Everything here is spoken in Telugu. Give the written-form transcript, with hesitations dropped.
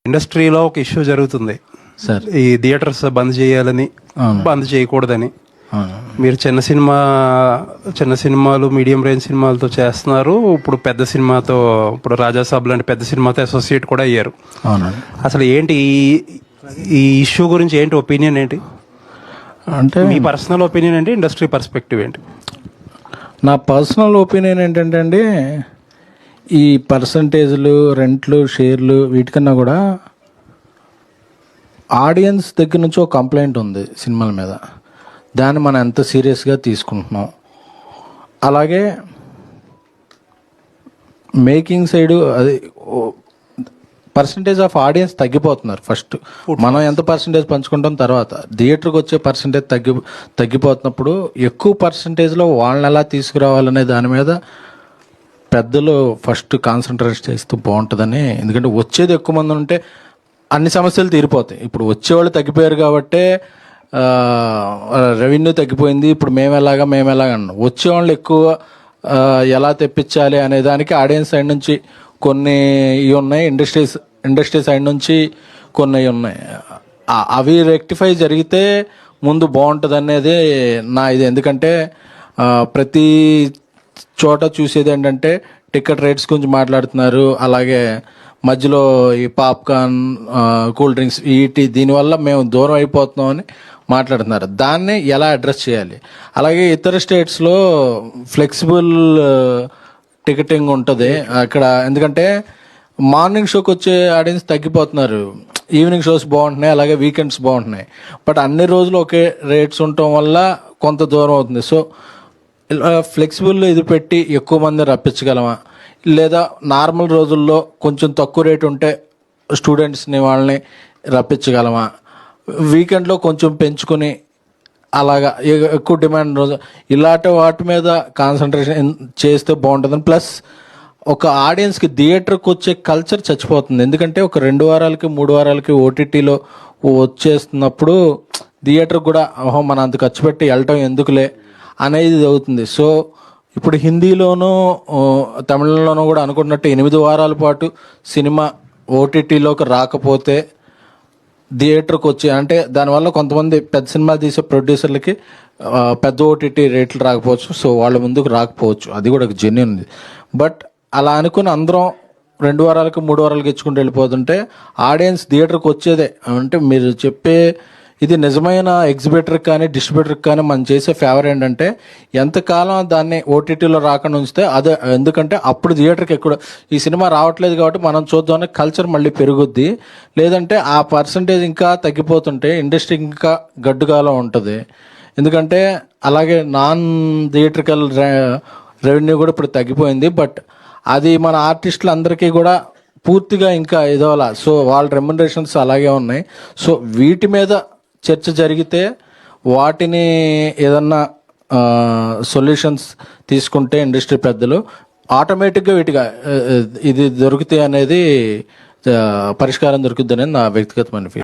ఇండస్ట్రీలో ఒక ఇష్యూ జరుగుతుంది సార్. ఈ థియేటర్స్ బంద్ చేయాలని, బంద్ చేయకూడదని. మీరు చిన్న సినిమాలు మీడియం రేంజ్ సినిమాలతో చేస్తున్నారు. ఇప్పుడు పెద్ద సినిమాతో, ఇప్పుడు రాజాసాబ్ లాంటి పెద్ద సినిమాతో అసోసియేట్ కూడా అయ్యారు. అసలు ఏంటి ఈ ఇష్యూ గురించి ఏంటి ఒపీనియన్ ఏంటి? అంటే మీ పర్సనల్ ఒపీనియన్ ఏంటి, ఇండస్ట్రీ పర్స్పెక్టివ్ ఏంటి? నా పర్సనల్ ఒపీనియన్ ఏంటంటే అండి, ఈ పర్సంటేజ్లు, రెంట్లు, షేర్లు వీటికన్నా కూడా ఆడియన్స్ దగ్గర నుంచి ఒక కంప్లైంట్ ఉంది సినిమాల మీద. దాన్ని మనం ఎంత సీరియస్గా తీసుకుంటున్నాం. అలాగే మేకింగ్ సైడు అది పర్సంటేజ్ ఆఫ్ ఆడియన్స్ తగ్గిపోతున్నారు. ఫస్ట్ మనం ఎంత పర్సంటేజ్ పంచుకుంటాం, తర్వాత థియేటర్కి వచ్చే పర్సంటేజ్ తగ్గిపోతున్నప్పుడు ఎక్కువ పర్సంటేజ్లో వాళ్ళని ఎలా తీసుకురావాలనే దాని మీద పెద్దలు ఫస్ట్ కాన్సన్ట్రేట్ చేస్తూ బాగుంటుందని. ఎందుకంటే వచ్చేది ఎక్కువ మంది ఉంటే అన్ని సమస్యలు తీరిపోతాయి. ఇప్పుడు వచ్చేవాళ్ళు తగ్గిపోయారు కాబట్టే రెవెన్యూ తగ్గిపోయింది. ఇప్పుడు మేము ఎలాగా అన్నాం. వచ్చేవాళ్ళు ఎక్కువ ఎలా తెప్పించాలి అనే దానికి ఆడియన్స్ సైడ్ నుంచి కొన్ని ఇవి ఉన్నాయి, ఇండస్ట్రీ సైడ్ నుంచి కొన్ని ఉన్నాయి. అవి రెక్టిఫై జరిగితే ముందు బాగుంటుంది అనేది నా ఇది. ఎందుకంటే ప్రతి చోట చూసేది ఏంటంటే టికెట్ రేట్స్ గురించి మాట్లాడుతున్నారు. అలాగే మధ్యలో ఈ పాప్కార్న్, కూల్ డ్రింక్స్ దీనివల్ల మేము దూరం అయిపోతున్నామని మాట్లాడుతున్నారు. దాన్ని ఎలా అడ్రస్ చేయాలి? అలాగే ఇతర స్టేట్స్లో ఫ్లెక్సిబుల్ టికెటింగ్ ఉంటుంది అక్కడ. ఎందుకంటే మార్నింగ్ షోకి వచ్చే ఆడియన్స్ తగ్గిపోతున్నారు, ఈవినింగ్ షోస్ బాగుంటున్నాయి, అలాగే వీకెండ్స్ బాగుంటున్నాయి. బట్ అన్ని రోజులు ఒకే రేట్స్ ఉండటం వల్ల కొంత దూరం అవుతుంది. సో ఫ్లెక్సిబుల్ ఇది పెట్టి ఎక్కువ మంది రప్పించగలమా, లేదా నార్మల్ రోజుల్లో కొంచెం తక్కువ రేటు ఉంటే స్టూడెంట్స్ని వాళ్ళని రప్పించగలమా, వీకెండ్లో కొంచెం పెంచుకొని అలాగా ఎక్కువ డిమాండ్ రోజు ఇలాంటి వాటి మీద కాన్సన్ట్రేషన్ చేస్తే బాగుంటుందని. ప్లస్ ఒక ఆడియన్స్కి థియేటర్కి వచ్చే కల్చర్ చచ్చిపోతుంది. ఎందుకంటే ఒక 2 వారాలకి 3 వారాలకి ఓటీటీలో వచ్చేస్తున్నప్పుడు థియేటర్కి కూడా ఓహో మనం అంత ఖర్చు పెట్టి వెళ్ళటం ఎందుకులే అనేది అవుతుంది. సో ఇప్పుడు హిందీలోనూ తమిళంలోనూ కూడా అనుకున్నట్టు 8 వారాల పాటు సినిమా ఓటీటీలోకి రాకపోతే థియేటర్కి వచ్చి, అంటే దానివల్ల కొంతమంది పెద్ద సినిమా తీసే ప్రొడ్యూసర్లకి పెద్ద ఓటీటీ రేట్లు రాకపోవచ్చు. సో వాళ్ళ ముందుకు రాకపోవచ్చు, అది కూడా ఒక జెన్యూన్ ఉంది. బట్ అలా అనుకుని అందరం 2 వారాలకి 3 వారాలకి ఇచ్చుకుంటూ వెళ్ళిపోతుంటే ఆడియన్స్ థియేటర్కి వచ్చేదే. అంటే మీరు చెప్పే ఇది నిజమైన ఎగ్జిబిటర్కి కానీ డిస్ట్రిబ్యూటర్కి కానీ మనం చేసే ఫేవర్ ఏంటంటే ఎంతకాలం దాన్ని ఓటీటీలో రాకుండా ఉంచితే అదే. ఎందుకంటే అప్పుడు థియేటర్కి ఎక్కువ ఈ సినిమా రావట్లేదు కాబట్టి మనం చూద్దామని కల్చర్ మళ్ళీ పెరుగుద్ది. లేదంటే ఆ పర్సంటేజ్ ఇంకా తగ్గిపోతుంటే ఇండస్ట్రీ ఇంకా గడ్డుగాలం ఉంటుంది. ఎందుకంటే అలాగే నాన్ థియేట్రికల్ రెవెన్యూ కూడా ఇప్పుడు తగ్గిపోయింది. బట్ అది మన ఆర్టిస్టులు అందరికీ కూడా పూర్తిగా ఇంకా ఇదోలా. సో వాళ్ళ రెమ్యునరేషన్స్ అలాగే ఉన్నాయి. సో వీటి మీద చర్చ జరిగితే వాటిని ఏదన్నా సొల్యూషన్స్ తీసుకుంటే ఇండస్ట్రీ పెద్దలు ఆటోమేటిక్గా వీటిగా ఇది దొరుకుతాయి అనేది పరిష్కారం దొరుకుద్ది అనేది నా వ్యక్తిగతమైన ఫీల్.